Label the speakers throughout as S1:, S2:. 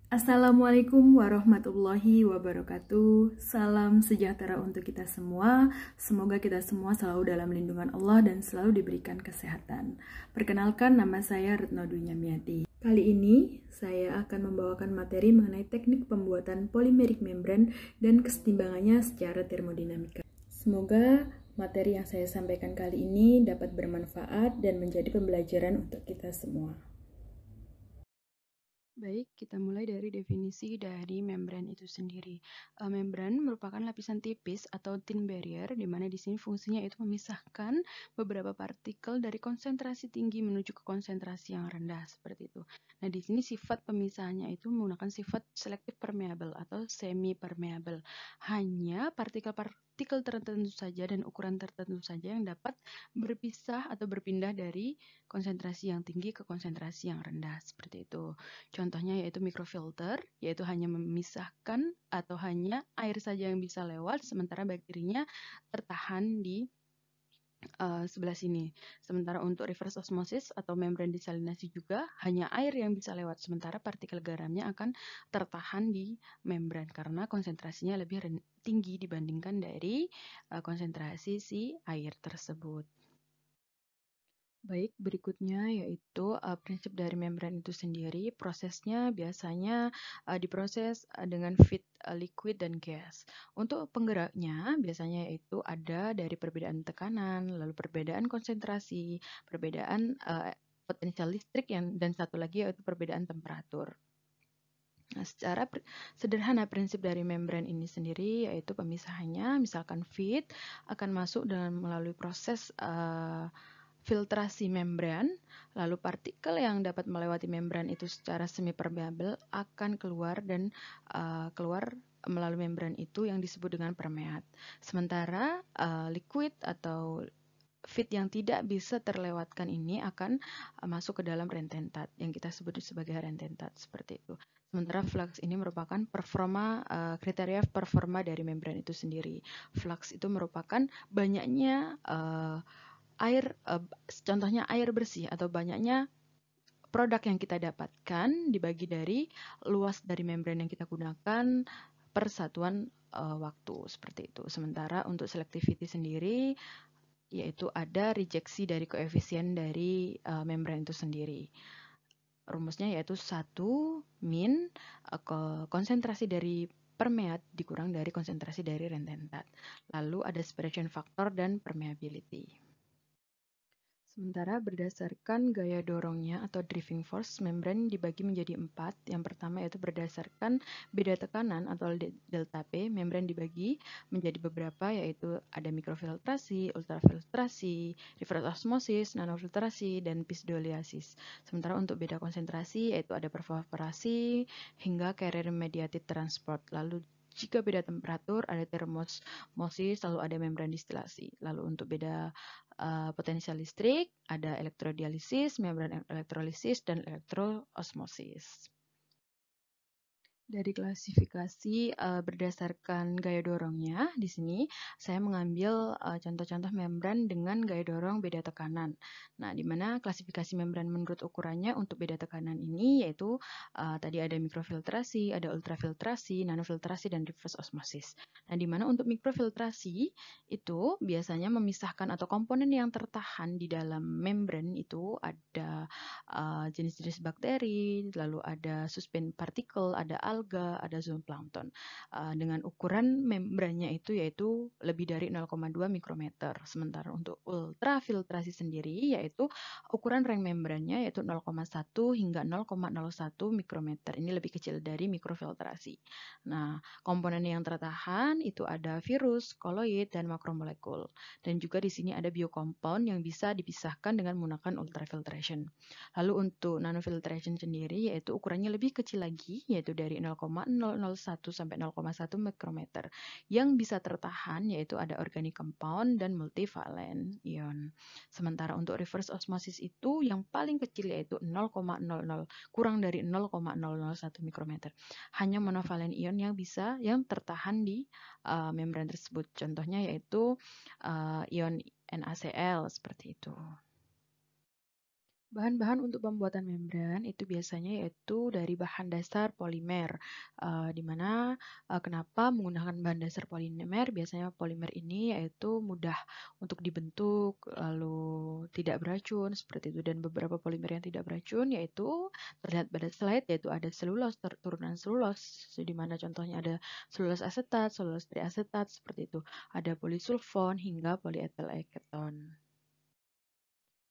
S1: Assalamualaikum warahmatullahi wabarakatuh. Salam sejahtera untuk kita semua. Semoga kita semua selalu dalam lindungan Allah dan selalu diberikan kesehatan. Perkenalkan, nama saya Retno Dwi Nyamiati. Kali ini saya akan membawakan materi mengenai teknik pembuatan polimeric membran dan kesetimbangannya secara termodinamika. Semoga materi yang saya sampaikan kali ini dapat bermanfaat dan menjadi pembelajaran untuk kita semua.
S2: Baik, kita mulai dari definisi dari membran itu sendiri. Membran merupakan lapisan tipis atau thin barrier, di mana di sini fungsinya itu memisahkan beberapa partikel dari konsentrasi tinggi menuju ke konsentrasi yang rendah, seperti itu. Nah, di sini sifat pemisahannya itu menggunakan sifat selective permeable atau semi permeable. Hanya partikel-partikel tertentu saja dan ukuran tertentu saja yang dapat berpisah atau berpindah dari konsentrasi yang tinggi ke konsentrasi yang rendah, seperti itu. Contohnya yaitu microfilter, yaitu hanya memisahkan atau hanya air saja yang bisa lewat, sementara bakterinya tertahan di sebelah sini. Sementara untuk reverse osmosis atau membran desalinasi juga hanya air yang bisa lewat, sementara partikel garamnya akan tertahan di membran karena konsentrasinya lebih tinggi dibandingkan dari konsentrasi si air tersebut. Baik, berikutnya yaitu prinsip dari membran itu sendiri. Prosesnya biasanya diproses dengan feed liquid dan gas. Untuk penggeraknya biasanya yaitu ada dari perbedaan tekanan, lalu perbedaan konsentrasi, perbedaan potensial listrik dan satu lagi yaitu perbedaan temperatur. Nah, secara sederhana prinsip dari membran ini sendiri yaitu pemisahannya, misalkan feed akan masuk dengan melalui proses filtrasi membran, lalu partikel yang dapat melewati membran itu secara semi permeable akan keluar dan keluar melalui membran itu yang disebut dengan permeat. Sementara liquid atau feed yang tidak bisa terlewatkan ini akan masuk ke dalam rententat yang kita sebut sebagai rententat, seperti itu. Sementara flux ini merupakan kriteria performa dari membran itu sendiri. Flux itu merupakan banyaknya air, contohnya air bersih atau banyaknya produk yang kita dapatkan dibagi dari luas dari membran yang kita gunakan per satuan waktu, seperti itu. Sementara untuk selectivity sendiri yaitu ada rejeksi dari koefisien dari membran itu sendiri. Rumusnya yaitu 1 min konsentrasi dari permeat dikurang dari konsentrasi dari rententat. Lalu ada separation factor dan permeability. Sementara berdasarkan gaya dorongnya atau driving force, membran dibagi menjadi 4. Yang pertama yaitu berdasarkan beda tekanan atau delta P, membran dibagi menjadi beberapa yaitu ada mikrofiltrasi, ultrafiltrasi, reverse osmosis, nanofiltrasi, dan pisdoliasis. Sementara untuk beda konsentrasi yaitu ada pervaporasi hingga carrier mediated transport. Lalu jika beda temperatur ada termosmosis, lalu ada membran distilasi. Lalu untuk beda potensial listrik, ada elektrodialisis, membran elektrolisis, dan elektroosmosis. Dari klasifikasi berdasarkan gaya dorongnya, di sini saya mengambil contoh-contoh membran dengan gaya dorong beda tekanan. Nah, di mana klasifikasi membran menurut ukurannya untuk beda tekanan ini yaitu tadi ada mikrofiltrasi, ada ultrafiltrasi, nanofiltrasi, dan reverse osmosis. Nah, di mana untuk mikrofiltrasi itu biasanya memisahkan atau komponen yang tertahan di dalam membran itu ada jenis-jenis bakteri, lalu ada suspend partikel, ada alga, ada zooplankton. Dengan ukuran membrannya itu yaitu lebih dari 0,2 mikrometer. Sementara untuk ultrafiltrasi sendiri yaitu ukuran ring membrannya yaitu 0,1 hingga 0,01 mikrometer. Ini lebih kecil dari mikrofiltrasi. Nah, komponen yang tertahan itu ada virus, koloid, dan makromolekul. Dan juga di sini ada biokompon yang bisa dipisahkan dengan menggunakan ultrafiltration. Lalu untuk nanofiltration sendiri yaitu ukurannya lebih kecil lagi yaitu dari 0,001 sampai 0,1 mikrometer. Yang bisa tertahan yaitu ada organic compound dan multivalen ion. Sementara untuk reverse osmosis itu yang paling kecil yaitu 0,00 kurang dari 0,001 mikrometer. Hanya monovalen ion yang tertahan di membran tersebut. Contohnya yaitu ion NaCl seperti itu. Bahan-bahan untuk pembuatan membran itu biasanya yaitu dari bahan dasar polimer, di mana kenapa menggunakan bahan dasar polimer? Biasanya polimer ini yaitu mudah untuk dibentuk, lalu tidak beracun seperti itu. Dan beberapa polimer yang tidak beracun yaitu terlihat pada slide, yaitu ada selulos, turunan selulos, di mana contohnya ada selulos asetat, selulos triasetat seperti itu. Ada polisulfon hingga polietil keton.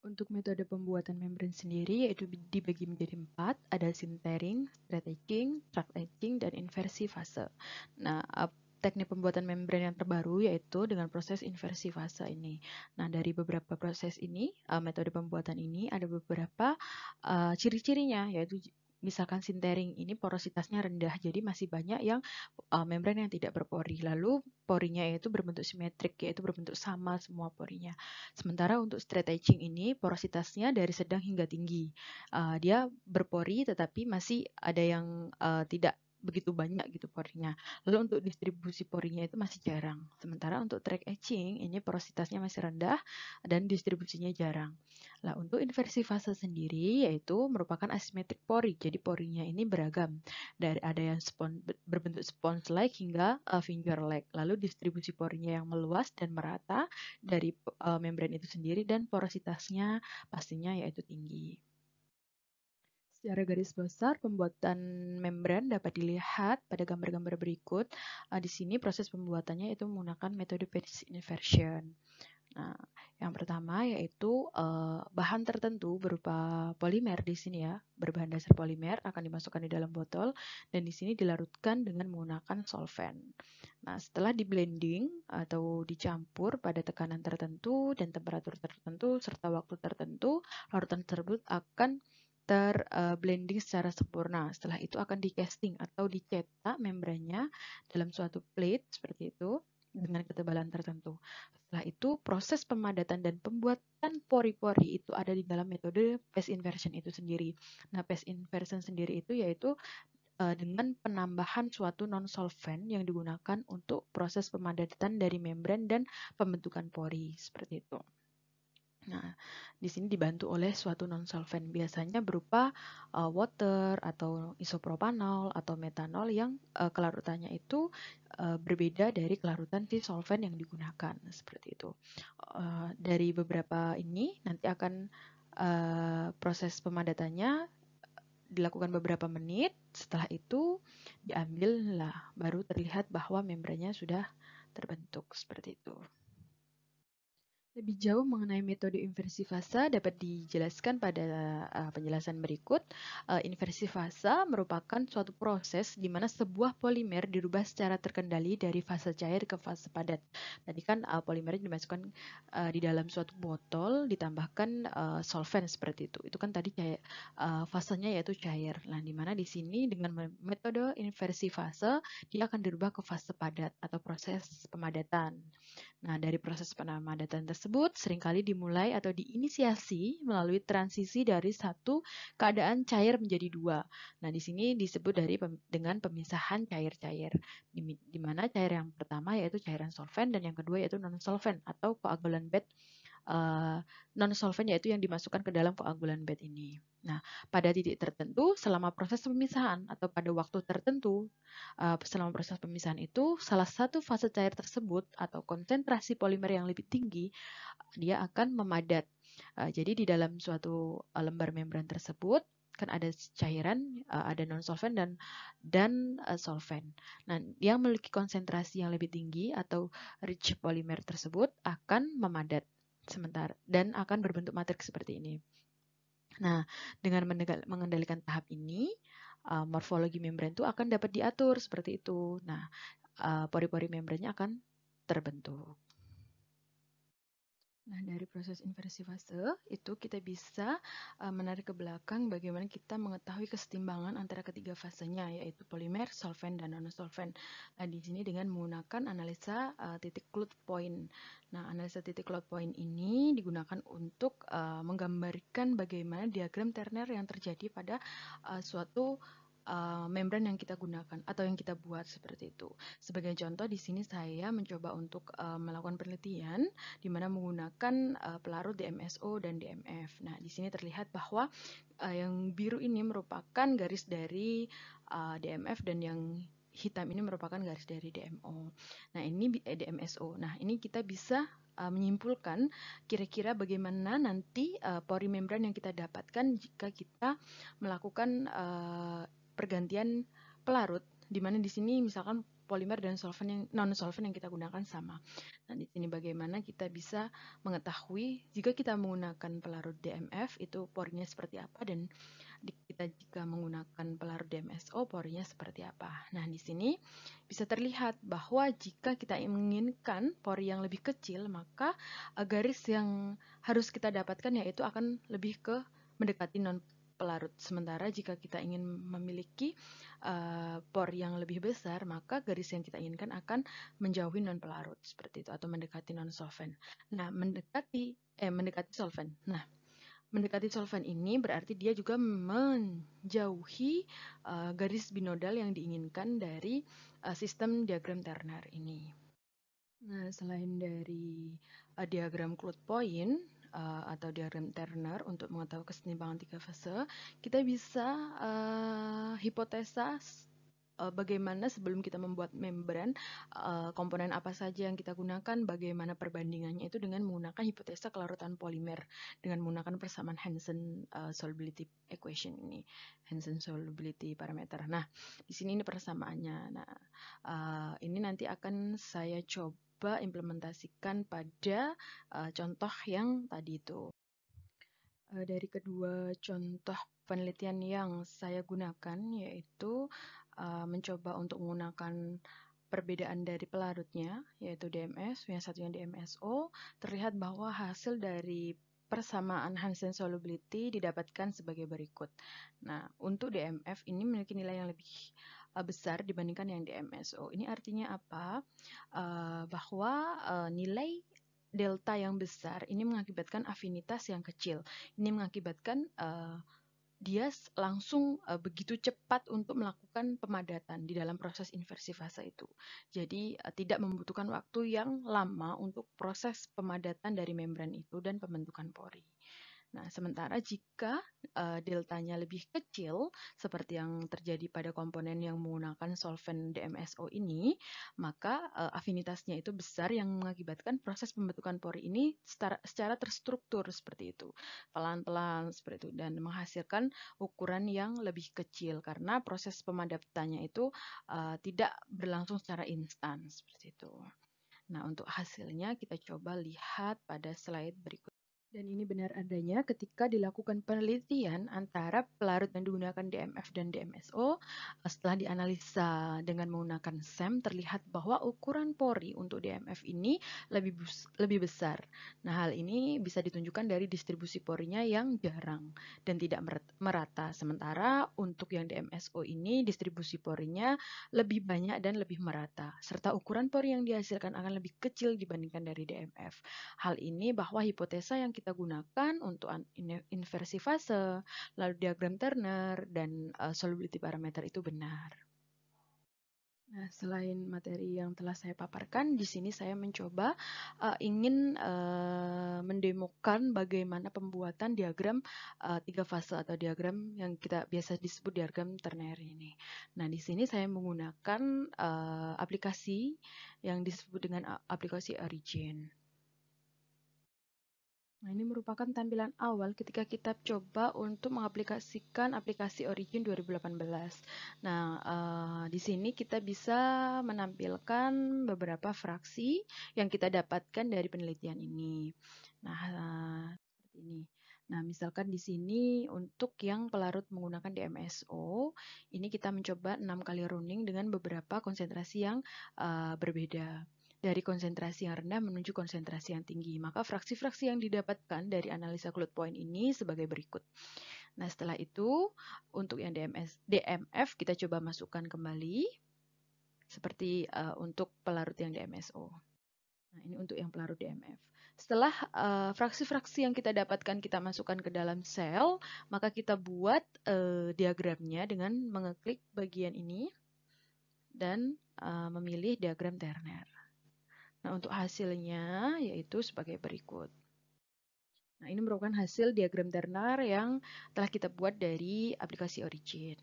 S2: Untuk metode pembuatan membran sendiri yaitu dibagi menjadi 4, ada sintering, straight etching, track etching, dan inversi fase. Nah, teknik pembuatan membran yang terbaru yaitu dengan proses inversi fase ini. Nah, dari beberapa proses ini, metode pembuatan ini ada beberapa ciri-cirinya, yaitu misalkan sintering ini porositasnya rendah, jadi masih banyak yang membran yang tidak berpori. Lalu porinya itu berbentuk simetrik, yaitu berbentuk sama semua porinya. Sementara untuk straight etching ini porositasnya dari sedang hingga tinggi. Dia berpori tetapi masih ada yang tidak begitu banyak gitu porinya. Lalu untuk distribusi porinya itu masih jarang. Sementara untuk track etching ini porositasnya masih rendah dan distribusinya jarang. Nah, untuk inversi fase sendiri yaitu merupakan asimetrik pori. Jadi porinya ini beragam. Dari ada yang berbentuk sponge-like hingga finger-like. Lalu distribusi porinya yang meluas dan merata dari membran itu sendiri dan porositasnya pastinya yaitu tinggi. Secara garis besar, pembuatan membran dapat dilihat pada gambar-gambar berikut. Di sini proses pembuatannya itu menggunakan metode phase inversion. Nah, yang pertama yaitu bahan tertentu berupa polimer di sini ya, berbahan dasar polimer akan dimasukkan di dalam botol dan di sini dilarutkan dengan menggunakan solvent. Nah, setelah di blending atau dicampur pada tekanan tertentu dan temperatur tertentu serta waktu tertentu, larutan tersebut akan blending secara sempurna. Setelah itu akan di casting atau dicetak membrannya dalam suatu plate seperti itu dengan ketebalan tertentu. Setelah itu proses pemadatan dan pembuatan pori-pori itu ada di dalam metode phase inversion itu sendiri. Nah, phase inversion sendiri itu yaitu dengan penambahan suatu non-solvent yang digunakan untuk proses pemadatan dari membran dan pembentukan pori seperti itu. Nah, di sini dibantu oleh suatu non-solvent, biasanya berupa water atau isopropanol atau metanol yang kelarutannya itu berbeda dari kelarutan si solvent yang digunakan, seperti itu. Dari beberapa ini nanti akan proses pemadatannya dilakukan beberapa menit, setelah itu diambillah, baru terlihat bahwa membrannya sudah terbentuk, seperti itu. Lebih jauh mengenai metode inversi fase dapat dijelaskan pada penjelasan berikut. Inversi fase merupakan suatu proses di mana sebuah polimer dirubah secara terkendali dari fase cair ke fase padat. Tadi kan polimernya dimasukkan di dalam suatu botol, ditambahkan solvent seperti itu. Itu kan tadi fasenya yaitu cair. Nah, di mana di sini dengan metode inversi fase dia akan dirubah ke fase padat atau proses pemadatan. Nah, dari proses pemadatan tersebut seringkali dimulai atau diinisiasi melalui transisi dari satu keadaan cair menjadi dua. Nah, di sini disebut dengan pemisahan cair-cair, di mana cair yang pertama yaitu cairan solvent dan yang kedua yaitu non-solvent atau coagulant bed non-solvent yaitu yang dimasukkan ke dalam coagulant bed ini. Nah, pada titik tertentu selama proses pemisahan atau pada waktu tertentu selama proses pemisahan itu salah satu fase cair tersebut atau konsentrasi polimer yang lebih tinggi dia akan memadat. Jadi di dalam suatu lembar membran tersebut kan ada cairan, ada non-solvent dan solvent. Nah, yang memiliki konsentrasi yang lebih tinggi atau rich polimer tersebut akan memadat sementara dan akan berbentuk matriks seperti ini. Nah, dengan mengendalikan tahap ini, morfologi membran itu akan dapat diatur seperti itu. Nah, pori-pori membrannya akan terbentuk. Nah, dari proses inversi fase itu kita bisa menarik ke belakang bagaimana kita mengetahui kesetimbangan antara ketiga fasenya, yaitu polimer, solvent, dan non-solvent. Nah, di sini dengan menggunakan analisa titik load point. Nah, analisa titik load point ini digunakan untuk menggambarkan bagaimana diagram Turner yang terjadi pada suatu membran yang kita gunakan atau yang kita buat seperti itu. Sebagai contoh di sini saya mencoba untuk melakukan penelitian di mana menggunakan pelarut DMSO dan DMF. Nah, di sini terlihat bahwa yang biru ini merupakan garis dari DMF dan yang hitam ini merupakan garis dari DMO. Nah, ini DMSO. Nah, ini kita bisa menyimpulkan kira-kira bagaimana nanti pori membran yang kita dapatkan jika kita melakukan pergantian pelarut, di mana di sini misalkan polimer dan solvent yang non-solvent yang kita gunakan sama. Nah, di sini bagaimana kita bisa mengetahui jika kita menggunakan pelarut DMF itu porinya seperti apa, dan kita jika menggunakan pelarut DMSO porinya seperti apa. Nah, di sini bisa terlihat bahwa jika kita menginginkan pori yang lebih kecil, maka garis yang harus kita dapatkan yaitu akan lebih ke mendekati non pelarut. Sementara jika kita ingin memiliki pori yang lebih besar, maka garis yang kita inginkan akan menjauhi non pelarut seperti itu atau mendekati non solvent. Nah, mendekati solvent. Nah, mendekati solvent ini berarti dia juga menjauhi garis binodal yang diinginkan dari sistem diagram Turner ini. Nah, selain dari diagram Claude point atau diagram Turner untuk mengetahui kesetimbangan tiga fase, kita bisa hipotesa bagaimana sebelum kita membuat membran, komponen apa saja yang kita gunakan, bagaimana perbandingannya itu dengan menggunakan hipotesa kelarutan polimer dengan menggunakan persamaan Hansen solubility equation ini, Hansen solubility parameter. Nah, di sini ini persamaannya. Nah, ini nanti akan saya coba implementasikan pada contoh yang tadi itu. Dari kedua contoh penelitian yang saya gunakan yaitu mencoba untuk menggunakan perbedaan dari pelarutnya yaitu DMS, yang satunya DMSO, terlihat bahwa hasil dari persamaan Hansen solubility didapatkan sebagai berikut. Nah, untuk DMF ini memiliki nilai yang lebih besar dibandingkan yang DMSO. Ini artinya apa? Bahwa nilai delta yang besar ini mengakibatkan afinitas yang kecil. Ini mengakibatkan dia langsung begitu cepat untuk melakukan pemadatan di dalam proses inversi fase itu. Jadi tidak membutuhkan waktu yang lama untuk proses pemadatan dari membran itu dan pembentukan pori. Nah, sementara jika deltanya lebih kecil, seperti yang terjadi pada komponen yang menggunakan solvent DMSO ini, maka afinitasnya itu besar yang mengakibatkan proses pembentukan pori ini secara terstruktur seperti itu, pelan-pelan seperti itu, dan menghasilkan ukuran yang lebih kecil karena proses pemadatannya itu tidak berlangsung secara instan seperti itu. Nah, untuk hasilnya kita coba lihat pada slide berikut. Dan ini benar adanya ketika dilakukan penelitian antara pelarut yang digunakan DMF dan DMSO. Setelah dianalisa dengan menggunakan SEM, terlihat bahwa ukuran pori untuk DMF ini lebih besar. Nah, hal ini bisa ditunjukkan dari distribusi porinya yang jarang dan tidak merata. Sementara untuk yang DMSO ini distribusi porinya lebih banyak dan lebih merata, serta ukuran pori yang dihasilkan akan lebih kecil dibandingkan dari DMF. Hal ini bahwa hipotesa yang kita gunakan untuk inversi fase, lalu diagram Turner, dan solubility parameter itu benar. Nah, selain materi yang telah saya paparkan, di sini saya mencoba ingin mendemokan bagaimana pembuatan diagram tiga fase atau diagram yang kita biasa disebut diagram Turner ini. Nah, di sini saya menggunakan aplikasi yang disebut dengan aplikasi Origin. Nah, ini merupakan tampilan awal ketika kita coba untuk mengaplikasikan aplikasi Origin 2018. Nah, di sini kita bisa menampilkan beberapa fraksi yang kita dapatkan dari penelitian ini. Nah, seperti ini. Nah, misalkan di sini untuk yang pelarut menggunakan DMSO, ini kita mencoba 6 kali running dengan beberapa konsentrasi yang berbeda. Dari konsentrasi yang rendah menuju konsentrasi yang tinggi. Maka fraksi-fraksi yang didapatkan dari analisa Claude point ini sebagai berikut. Nah, setelah itu untuk yang DMF kita coba masukkan kembali seperti untuk pelarut yang DMSO. Nah, ini untuk yang pelarut DMF. Setelah fraksi-fraksi yang kita dapatkan kita masukkan ke dalam sel, maka kita buat diagramnya dengan mengeklik bagian ini dan memilih diagram Turner. Nah, untuk hasilnya yaitu sebagai berikut. Nah, ini merupakan hasil diagram Turner yang telah kita buat dari aplikasi Origin.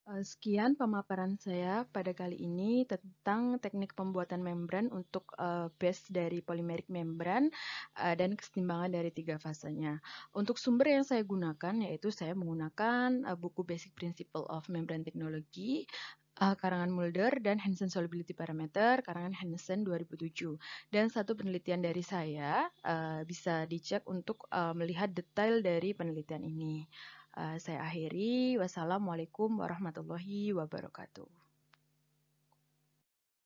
S2: Sekian pemaparan saya pada kali ini tentang teknik pembuatan membran untuk base dari polymeric membran dan kesetimbangan dari 3 fasenya. Untuk sumber yang saya gunakan yaitu saya menggunakan buku Basic Principle of Membrane Technology karangan Mulder dan Hansen Solubility Parameter karangan Hansen 2007. Dan satu penelitian dari saya bisa dicek untuk melihat detail dari penelitian ini. Saya akhiri. Wassalamualaikum warahmatullahi wabarakatuh.